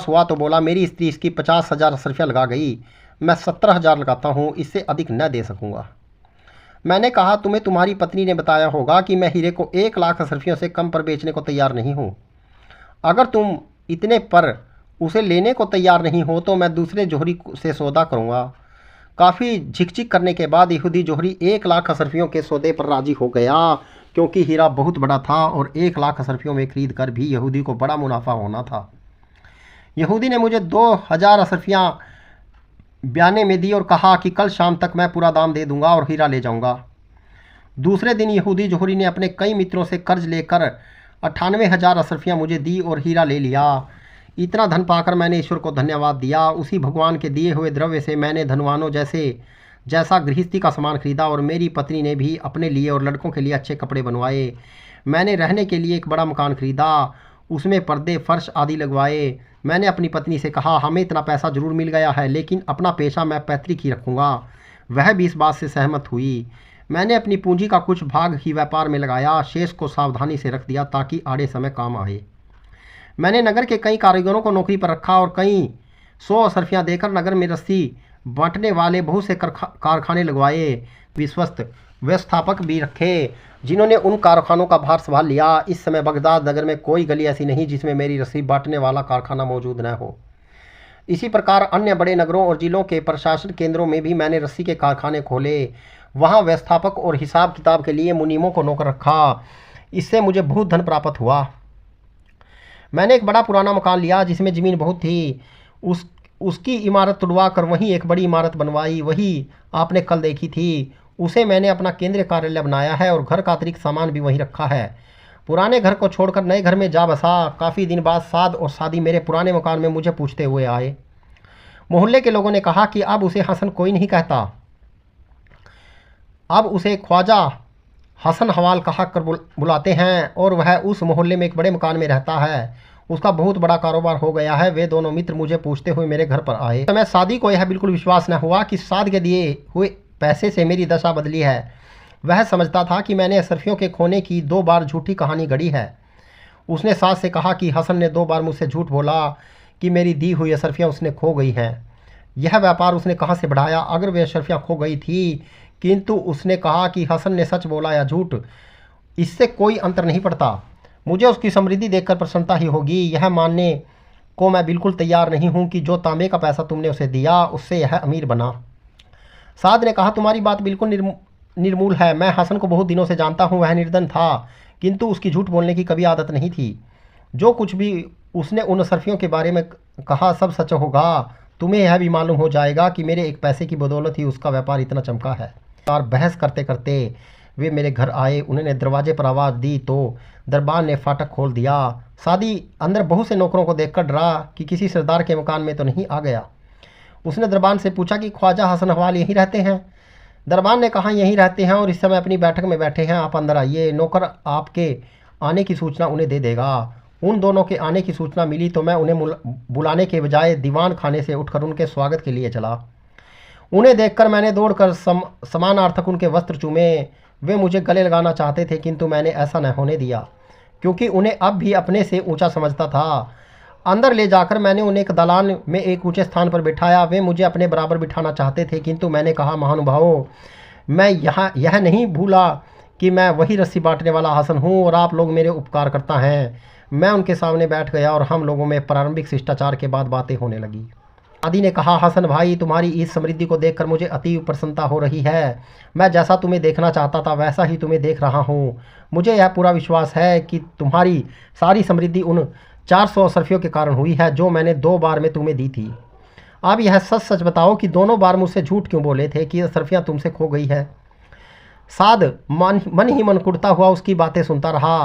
हुआ तो बोला, मेरी स्त्री इसकी 50,000 अशरफियाँ लगा गई, मैं 17,000 लगाता हूँ, इससे अधिक न दे सकूँगा। मैंने कहा, तुम्हें तुम्हारी पत्नी ने बताया होगा कि मैं हीरे को 1 लाख अशरफियों से कम पर बेचने को तैयार नहीं हूँ। अगर तुम इतने पर उसे लेने को तैयार नहीं हो तो मैं दूसरे जोहरी से सौदा करूँगा। काफ़ी झिकझिक करने के बाद यहूदी जोहरी 1 लाख अशरफियों के सौदे पर राजी हो गया, क्योंकि हीरा बहुत बड़ा था और 1 लाख अशरफियों में खरीद कर भी यहूदी को बड़ा मुनाफा होना था। यहूदी ने मुझे 2,000 अशरफियाँ बयाने में दी और कहा कि कल शाम तक मैं पूरा दाम दे दूंगा और हीरा ले जाऊंगा। दूसरे दिन यहूदी जोहरी ने अपने कई मित्रों से कर्ज लेकर 98,000 अशरफियाँ मुझे दी और हीरा ले लिया। इतना धन पाकर मैंने ईश्वर को धन्यवाद दिया। उसी भगवान के दिए हुए द्रव्य से मैंने धनवानों जैसा गृहस्थी का सामान खरीदा और मेरी पत्नी ने भी अपने लिए और लड़कों के लिए अच्छे कपड़े बनवाए। मैंने रहने के लिए एक बड़ा मकान खरीदा, उसमें पर्दे फर्श आदि लगवाए। मैंने अपनी पत्नी से कहा, हमें इतना पैसा जरूर मिल गया है, लेकिन अपना पेशा मैं पैतृक ही रखूँगा। वह भी इस बात से सहमत हुई। मैंने अपनी पूंजी का कुछ भाग ही व्यापार में लगाया, शेष को सावधानी से रख दिया ताकि आड़े समय काम आए। मैंने नगर के कई कारीगरों को नौकरी पर रखा और कई 100 अशरफियाँ देकर नगर में रस्सी बांटने वाले बहुत से कारखाने लगवाए, विश्वस्त व्यवस्थापक भी रखे जिन्होंने उन कारखानों का भार संभाल लिया। इस समय बगदाद नगर में कोई गली ऐसी नहीं जिसमें मेरी रस्सी बांटने वाला कारखाना मौजूद न हो। इसी प्रकार अन्य बड़े नगरों और जिलों के प्रशासन केंद्रों में भी मैंने रस्सी के कारखाने खोले। वहाँ व्यवस्थापक और हिसाब किताब के लिए मुनीमों को नौकर रखा। इससे मुझे बहुत धन प्राप्त हुआ। मैंने एक बड़ा पुराना मकान लिया जिसमें ज़मीन बहुत थी। उसकी इमारत तुड़वा कर वहीं एक बड़ी इमारत बनवाई। वही आपने कल देखी थी। उसे मैंने अपना केंद्रीय कार्यालय बनाया है और घर का अतिरिक्त सामान भी वहीं रखा है। पुराने घर को छोड़कर नए घर में जा बसा। काफ़ी दिन बाद साद और सादी मेरे पुराने मकान में मुझे पूछते हुए आए। मोहल्ले के लोगों ने कहा कि अब उसे हसन कोई नहीं कहता, अब उसे ख्वाजा हसन हवाल कहा कर बुलाते हैं और वह उस मोहल्ले में एक बड़े मकान में रहता है। उसका बहुत बड़ा कारोबार हो गया है। वे दोनों मित्र मुझे पूछते हुए मेरे घर पर आए। मैं सादी को यह बिल्कुल विश्वास न हुआ कि साद के दिए हुए पैसे से मेरी दशा बदली है। वह समझता था कि मैंने अशरफियों के खोने की 2 बार झूठी कहानी गढ़ी है। उसने सास से कहा कि हसन ने 2 बार मुझसे झूठ बोला कि मेरी दी हुई अशरफियाँ उसने खो गई हैं। यह व्यापार उसने कहाँ से बढ़ाया अगर वे अशरफियाँ खो गई थी, किंतु उसने कहा कि हसन ने सच बोला या झूठ, इससे कोई अंतर नहीं पड़ता। मुझे उसकी समृद्धि देखकर प्रसन्नता ही होगी। यह मानने को मैं बिल्कुल तैयार नहीं हूँ कि जो तांबे का पैसा तुमने उसे दिया उससे यह अमीर बना। साद ने कहा, तुम्हारी बात बिल्कुल निर्मूल है। मैं हसन को बहुत दिनों से जानता हूँ। वह निर्धन था, किंतु उसकी झूठ बोलने की कभी आदत नहीं थी। जो कुछ भी उसने उन अशरफियों के बारे में कहा सब सच होगा। तुम्हें यह भी मालूम हो जाएगा कि मेरे एक पैसे की बदौलत ही उसका व्यापार इतना चमका है। और बहस करते करते वे मेरे घर आए। उन्होंने दरवाजे पर आवाज़ दी तो दरबान ने फाटक खोल दिया। सादी अंदर बहुत से नौकरों को देखकर डरा कि किसी सरदार के मकान में तो नहीं आ गया। उसने दरबान से पूछा कि ख्वाजा हसन हवाल यहीं रहते हैं। दरबान ने कहा, यहीं रहते हैं और इस समय अपनी बैठक में बैठे हैं। आप अंदर आइए, नौकर आपके आने की सूचना उन्हें दे देगा। उन दोनों के आने की सूचना मिली तो मैं उन्हें बुलाने के बजाय दीवान खाने से उठकर उनके स्वागत के लिए चला। उन्हें देखकर मैंने दौड़कर समानार्थक उनके वस्त्र चूमे। वे मुझे गले लगाना चाहते थे, किंतु मैंने ऐसा न होने दिया क्योंकि उन्हें अब भी अपने से ऊंचा समझता था। अंदर ले जाकर मैंने उन्हें एक दालान में एक ऊंचे स्थान पर बिठाया। वे मुझे अपने बराबर बिठाना चाहते थे, किंतु मैंने कहा, महानुभावों, मैं यह नहीं भूला कि मैं वही रस्सी बांटने वाला हसन हूँ और आप लोग मेरे उपकार करता हैं। मैं उनके सामने बैठ गया और हम लोगों में प्रारंभिक शिष्टाचार के बाद बातें होने लगी। आदि ने कहा, हसन भाई, तुम्हारी इस समृद्धि को देखकर मुझे अति प्रसन्नता हो रही है। मैं जैसा तुम्हें देखना चाहता था वैसा ही तुम्हें देख रहा हूँ। मुझे यह पूरा विश्वास है कि तुम्हारी सारी समृद्धि उन 400 अशरफियों के कारण हुई है जो मैंने 2 बार में तुम्हें दी थी। अब यह सच सच बताओ कि दोनों बार मुझसे झूठ क्यों बोले थे कि अशरफियाँ तुमसे खो गई है। साद मन ही मन कुड़ता हुआ उसकी बातें सुनता रहा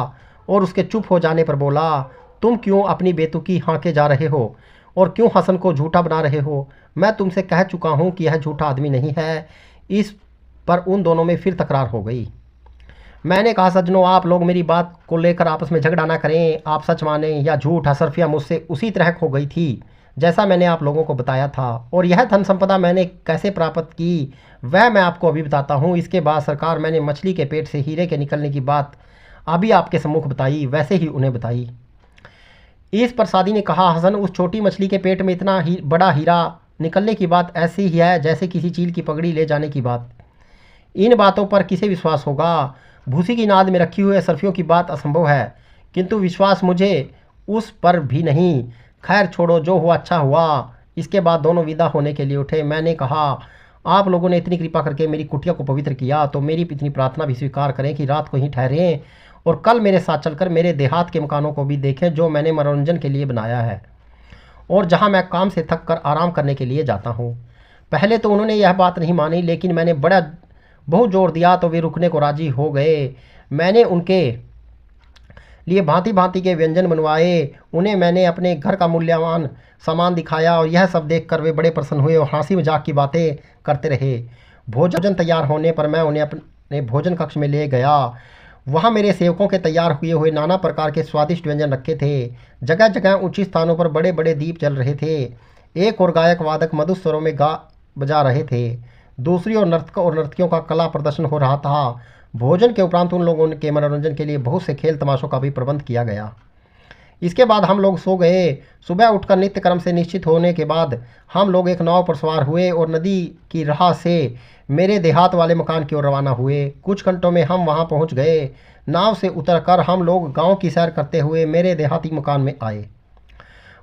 और उसके चुप हो जाने पर बोला, तुम क्यों अपनी बेतुकी हाँके जा रहे हो और क्यों हसन को झूठा बना रहे हो? मैं तुमसे कह चुका हूँ कि यह झूठा आदमी नहीं है। इस पर उन दोनों में फिर तकरार हो गई। मैंने कहा, सज्जनों, आप लोग मेरी बात को लेकर आपस में झगड़ा ना करें। आप सच माने या झूठ, अशरफियाँ मुझसे उसी तरह खो गई थी जैसा मैंने आप लोगों को बताया था, और यह धन संपदा मैंने कैसे प्राप्त की वह मैं आपको अभी बताता हूँ। इसके बाद सरकार, मैंने मछली के पेट से हीरे के निकलने की बात अभी आपके सम्मुख बताई, वैसे ही उन्हें बताई। इस पर सादी ने कहा, हसन, उस छोटी मछली के पेट में इतना ही बड़ा हीरा निकलने की बात ऐसी ही है जैसे किसी चील की पगड़ी ले जाने की बात। इन बातों पर किसे विश्वास होगा? भूसी की नाद में रखी हुई अशरफियों की बात असंभव है, किंतु विश्वास मुझे उस पर भी नहीं। खैर छोड़ो, जो हुआ अच्छा हुआ। इसके बाद दोनों विदा होने के लिए उठे। मैंने कहा, आप लोगों ने इतनी कृपा करके मेरी कुटिया को पवित्र किया तो मेरी इतनी प्रार्थना भी स्वीकार करें कि रात को ही ठहरें और कल मेरे साथ चलकर मेरे देहात के मकानों को भी देखें जो मैंने मनोरंजन के लिए बनाया है और जहां मैं काम से थक कर आराम करने के लिए जाता हूं। पहले तो उन्होंने यह बात नहीं मानी, लेकिन मैंने बहुत जोर दिया तो वे रुकने को राजी हो गए। मैंने उनके लिए भांति भांति के व्यंजन बनवाए। उन्हें मैंने अपने घर का मूल्यवान सामान दिखाया और यह सब देखकर वे बड़े प्रसन्न हुए और हंसी मजाक की बातें करते रहे। भोजन तैयार होने पर मैं उन्हें अपने भोजन कक्ष में ले गया। वहाँ मेरे सेवकों के तैयार हुए नाना प्रकार के स्वादिष्ट व्यंजन रखे थे। जगह जगह ऊंची स्थानों पर बड़े बड़े दीप जल रहे थे। एक और गायक वादक मधुर स्वरों में गा बजा रहे थे, दूसरी ओर नर्तकों और नर्तकियों का कला प्रदर्शन हो रहा था। भोजन के उपरांत उन लोगों के मनोरंजन के लिए बहुत से खेल तमाशों का भी प्रबंध किया गया। इसके बाद हम लोग सो गए। सुबह उठकर नित्य कर्म से निश्चित होने के बाद हम लोग एक नाव पर सवार हुए और नदी की राह से मेरे देहात वाले मकान की ओर रवाना हुए। कुछ घंटों में हम वहां पहुंच गए। नाव से उतरकर हम लोग गांव की सैर करते हुए मेरे देहाती मकान में आए।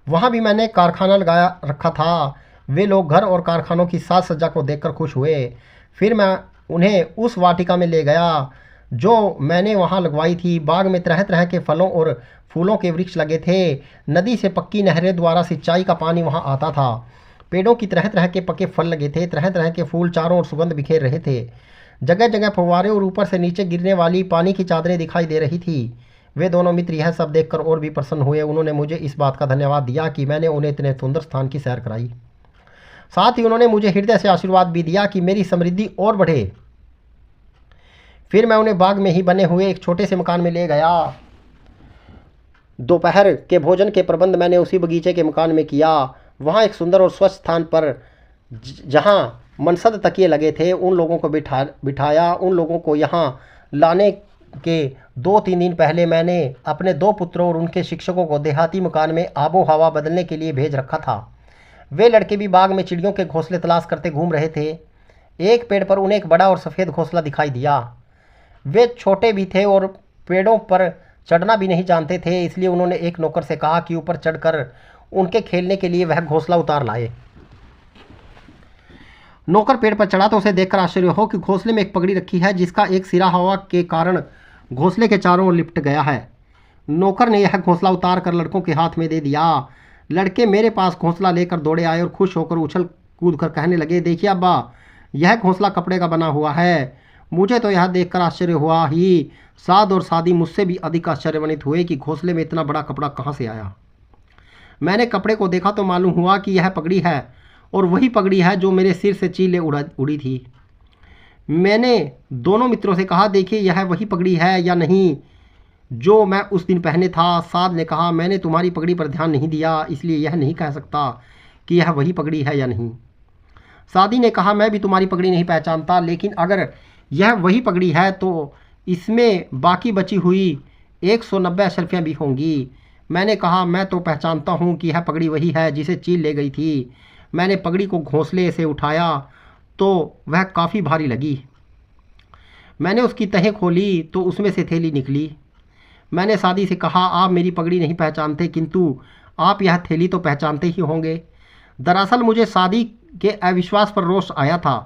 वहां भी मैंने कारखाना लगाया रखा था। वे लोग घर और कारखानों की साज सज्जा को देखकर खुश हुए। फिर मैं उन्हें उस वाटिका में ले गया जो मैंने वहां लगवाई थी। बाग में तरह तरह के फलों और फूलों के वृक्ष लगे थे। नदी से पक्की नहरें द्वारा सिंचाई का पानी वहां आता था। पेड़ों की तरह तरह के पके फल लगे थे। तरह तरह के फूल चारों ओर सुगंध बिखेर रहे थे। जगह जगह फव्वारे और ऊपर से नीचे गिरने वाली पानी की चादरें दिखाई दे रही थी। वे दोनों मित्र यह सब देखकर और भी प्रसन्न हुए। उन्होंने मुझे इस बात का धन्यवाद दिया कि मैंने उन्हें इतने सुंदर स्थान की सैर कराई। साथ ही उन्होंने मुझे हृदय से आशीर्वाद भी दिया कि मेरी समृद्धि और बढ़े। फिर मैं उन्हें बाग में ही बने हुए एक छोटे से मकान में ले गया। दोपहर के भोजन के प्रबंध मैंने उसी बगीचे के मकान में किया। वहाँ एक सुंदर और स्वच्छ स्थान पर जहाँ मनसद तकिए लगे थे उन लोगों को बिठाया। उन लोगों को यहाँ लाने के 2-3 दिन पहले मैंने अपने 2 पुत्रों और उनके शिक्षकों को देहाती मकान में आबो हवा बदलने के लिए भेज रखा था। वे लड़के भी बाग में चिड़ियों के घोंसले तलाश करते घूम रहे थे। एक पेड़ पर उन्हें एक बड़ा और सफ़ेद घोंसला दिखाई दिया। वे छोटे भी थे और पेड़ों पर चढ़ना भी नहीं जानते थे, इसलिए उन्होंने एक नौकर से कहा कि ऊपर चढ़कर उनके खेलने के लिए वह घोंसला उतार लाए। नौकर पेड़ पर चढ़ा तो उसे देखकर आश्चर्य हो कि घोंसले में एक पगड़ी रखी है जिसका एक सिरा हवा के कारण घोंसले के चारों ओर लिपट गया है। नौकर ने यह घोंसला उतार कर लड़कों के हाथ में दे दिया। लड़के मेरे पास घोंसला लेकर दौड़े आए और खुश होकर उछल कूद कर कहने लगे, देखिए अब्बा, यह घोंसला कपड़े का बना हुआ है। मुझे तो यह देखकर आश्चर्य हुआ ही। साद और सादी मुझसे भी अधिक आश्चर्यवनित हुए कि घोंसले में इतना बड़ा कपड़ा कहाँ से आया। मैंने कपड़े को देखा तो मालूम हुआ कि यह पगड़ी है और वही पगड़ी है जो मेरे सिर से चीले उड़ी थी। मैंने दोनों मित्रों से कहा, देखिए यह वही पगड़ी है या नहीं जो मैं उस दिन पहने था। साद ने कहा, मैंने तुम्हारी पगड़ी पर ध्यान नहीं दिया, इसलिए यह नहीं कह सकता कि यह वही पगड़ी है या नहीं। सादी ने कहा, मैं भी तुम्हारी पगड़ी नहीं पहचानता, लेकिन अगर यह वही पगड़ी है तो इसमें बाकी बची हुई 190 अशरफियाँ भी होंगी। मैंने कहा, मैं तो पहचानता हूँ कि यह पगड़ी वही है जिसे चील ले गई थी। मैंने पगड़ी को घोंसले से उठाया तो वह काफ़ी भारी लगी। मैंने उसकी तहें खोली तो उसमें से थैली निकली। मैंने सादी से कहा, आप मेरी पगड़ी नहीं पहचानते, किंतु आप यह थैली तो पहचानते ही होंगे। दरअसल मुझे सादी के अविश्वास पर रोष आया था,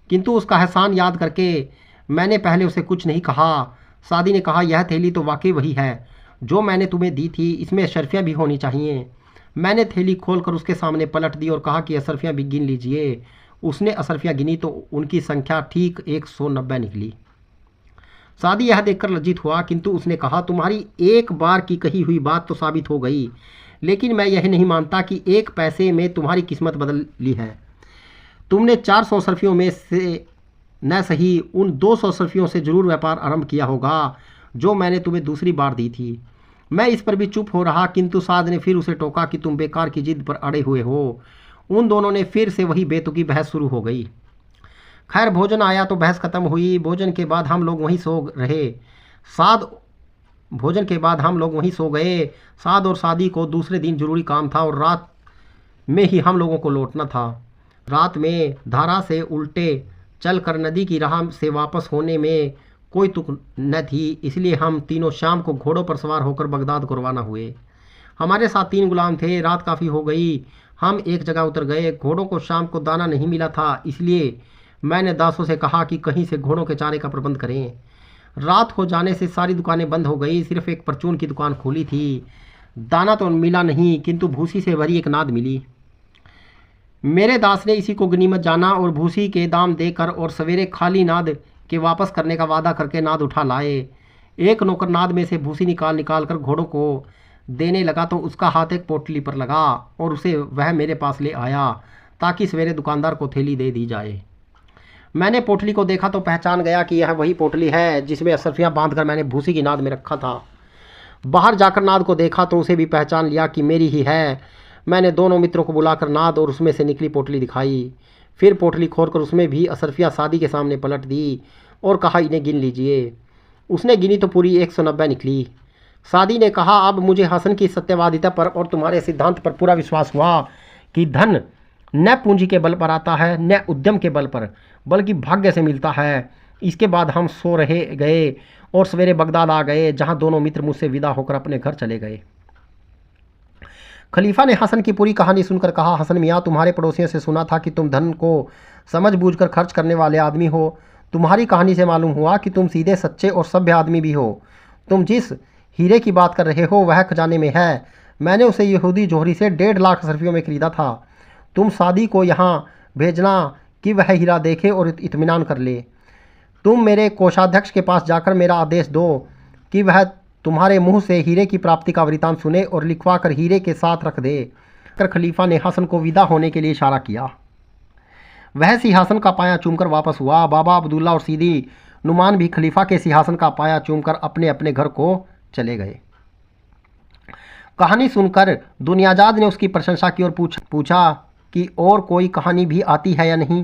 किंतु उसका एहसान याद करके मैंने पहले उसे कुछ नहीं कहा। सादी ने कहा, यह थैली तो वाकई वही है जो मैंने तुम्हें दी थी, इसमें अशरफियाँ भी होनी चाहिए। मैंने थैली खोलकर उसके सामने पलट दी और कहा कि अशरफियाँ भी गिन लीजिए। उसने अशरफियाँ गिनी तो उनकी संख्या ठीक 190 निकली। सादी यह देखकर लज्जित हुआ, किंतु उसने कहा, तुम्हारी एक बार की कही हुई बात तो साबित हो गई, लेकिन मैं यह नहीं मानता कि 1 पैसे में तुम्हारी किस्मत बदल ली है। तुमने 400 अशरफियों में से न सही उन 200 अशरफियों से जरूर व्यापार आरंभ किया होगा जो मैंने तुम्हें दूसरी बार दी थी। मैं इस पर भी चुप हो रहा, किंतु साद ने फिर उसे टोका कि तुम बेकार की जिद पर अड़े हुए हो। उन दोनों ने फिर से वही बेतुकी बहस शुरू हो गई। खैर भोजन आया तो बहस खत्म हुई। भोजन के बाद हम लोग वहीं सो रहे। भोजन के बाद हम लोग वहीं सो गए। साद और सादी को दूसरे दिन जरूरी काम था और रात में ही हम लोगों को लौटना था। रात में धारा से उल्टे चलकर नदी की राह से वापस होने में कोई तुक न थी, इसलिए हम तीनों शाम को घोड़ों पर सवार होकर बगदाद को रवाना हुए। हमारे साथ 3 गुलाम थे। रात काफ़ी हो गई। हम एक जगह उतर गए। घोड़ों को शाम को दाना नहीं मिला था, इसलिए मैंने दासों से कहा कि कहीं से घोड़ों के चारे का प्रबंध करें। रात हो जाने से सारी दुकानें बंद हो गई। सिर्फ एक परचून की दुकान खुली थी। दाना तो मिला नहीं, किंतु भूसी से भरी एक नाद मिली। मेरे दास ने इसी को गनीमत जाना और भूसी के दाम देकर और सवेरे खाली नाद के वापस करने का वादा करके नाद उठा लाए। एक नौकर नाद में से भूसी निकाल कर घोड़ों को देने लगा तो उसका हाथ एक पोटली पर लगा और उसे वह मेरे पास ले आया ताकि सवेरे दुकानदार को थैली दे दी जाए। मैंने पोटली को देखा तो पहचान गया कि यह वही पोटली है जिसमें अशरफियाँ बांधकर मैंने भूसी की नाद में रखा था। बाहर जाकर नाद को देखा तो उसे भी पहचान लिया कि मेरी ही है। मैंने दोनों मित्रों को बुलाकर नाद और उसमें से निकली पोटली दिखाई। फिर पोटली खोलकर उसमें भी अशरफियाँ सादी के सामने पलट दी और कहा, इन्हें गिन लीजिए। उसने गिनी तो पूरी 190 निकली। सादी ने कहा, अब मुझे हसन की सत्यवादिता पर और तुम्हारे सिद्धांत पर पूरा विश्वास हुआ कि धन न पूंजी के बल पर आता है न उद्यम के बल पर, बल्कि भाग्य से मिलता है। इसके बाद हम सो रहे गए और सवेरे बगदाद आ गए, जहां दोनों मित्र मुझसे विदा होकर अपने घर चले गए। खलीफा ने हसन की पूरी कहानी सुनकर कहा, हसन मियाँ, तुम्हारे पड़ोसियों से सुना था कि तुम धन को समझ बूझकर खर्च करने वाले आदमी हो। तुम्हारी कहानी से मालूम हुआ कि तुम सीधे सच्चे और सभ्य आदमी भी हो। तुम जिस हीरे की बात कर रहे हो वह खजाने में है। मैंने उसे यहूदी जोहरी से 1.5 लाख सरफियों में खरीदा था। तुम सादी को यहाँ भेजना कि वह हीरा देखे और इत्मीनान कर ले। तुम मेरे कोषाध्यक्ष के पास जाकर मेरा आदेश दो कि वह तुम्हारे मुंह से हीरे की प्राप्ति का वृतांत सुने और लिखवा कर हीरे के साथ रख दे। कर खलीफा ने हसन को विदा होने के लिए इशारा किया। वह सिंहासन का पाया चूमकर वापस हुआ। बाबा अब्दुल्ला और सीदी नुमान भी खलीफा के सिंहासन का पाया चूमकर अपने अपने घर को चले गए। कहानी सुनकर दुनियाजाद ने उसकी प्रशंसा की और पूछा कि और कोई कहानी भी आती है या नहीं।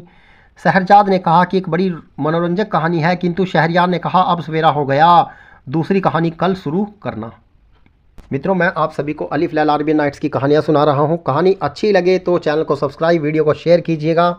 शहरजाद ने कहा कि एक बड़ी मनोरंजक कहानी है, किंतु शहरयार ने कहा, अब सवेरा हो गया, दूसरी कहानी कल शुरू करना। मित्रों, मैं आप सभी को अलिफ लैला अरबियन नाइट्स की कहानियाँ सुना रहा हूँ। कहानी अच्छी लगे तो चैनल को सब्सक्राइब, वीडियो को शेयर कीजिएगा।